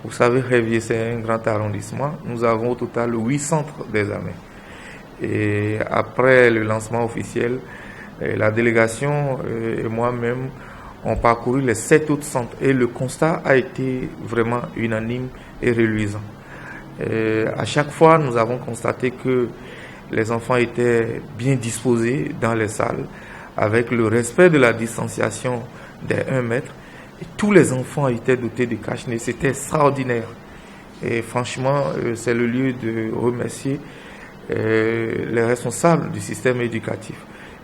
Vous savez, Révier, c'est un grand arrondissement. Nous avons au total 8 centres d'examen. Et après le lancement officiel, la délégation et moi-même ont parcouru les 7 autres centres. Et le constat a été vraiment unanime et reluisant. À chaque fois, nous avons constaté que les enfants étaient bien disposés dans les salles, avec le respect de la distanciation des 1 mètre. Et tous les enfants étaient dotés de cache-nez. C'était extraordinaire. Et franchement, c'est le lieu de remercier les responsables du système éducatif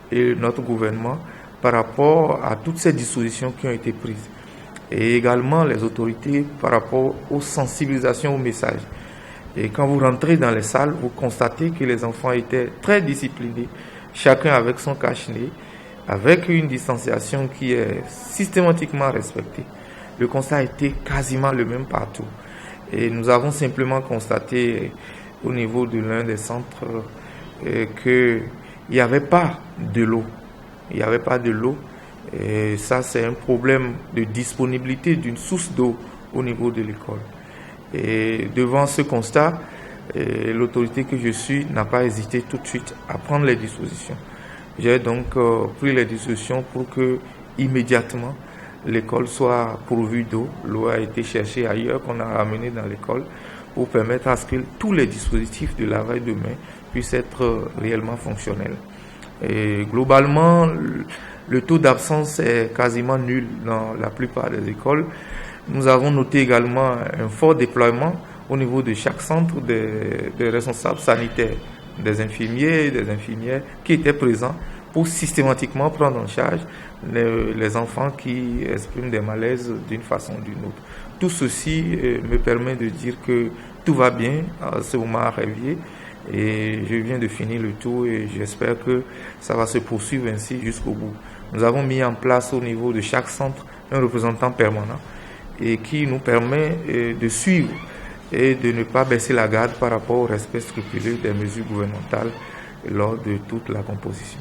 et notre gouvernement par rapport à toutes ces dispositions qui ont été prises. Et également les autorités par rapport aux sensibilisations aux messages. Et quand vous rentrez dans les salles, vous constatez que les enfants étaient très disciplinés, chacun avec son cache-nez, avec une distanciation qui est systématiquement respectée. Le constat était quasiment le même partout. Et nous avons simplement constaté au niveau de l'un des centres qu'il n'y avait pas de l'eau. Il n'y avait pas de l'eau. Et ça, c'est un problème de disponibilité d'une source d'eau au niveau de l'école. Et devant ce constat, l'autorité que je suis n'a pas hésité tout de suite à prendre les dispositions. J'ai donc pris les dispositions pour que immédiatement l'école soit pourvue d'eau. L'eau a été cherchée ailleurs, qu'on a ramenée dans l'école pour permettre à ce que tous les dispositifs de lavage de mains puissent être réellement fonctionnels. Et globalement, le taux d'absence est quasiment nul dans la plupart des écoles. Nous avons noté également un fort déploiement au niveau de chaque centre des responsables sanitaires, des infirmiers et des infirmières qui étaient présents pour systématiquement prendre en charge les enfants qui expriment des malaises d'une façon ou d'une autre. Tout ceci me permet de dire que tout va bien à ce moment à Révier et je viens de finir le tour et j'espère que ça va se poursuivre ainsi jusqu'au bout. Nous avons mis en place au niveau de chaque centre un représentant permanent et qui nous permet de suivre et de ne pas baisser la garde par rapport au respect scrupuleux des mesures gouvernementales lors de toute la composition.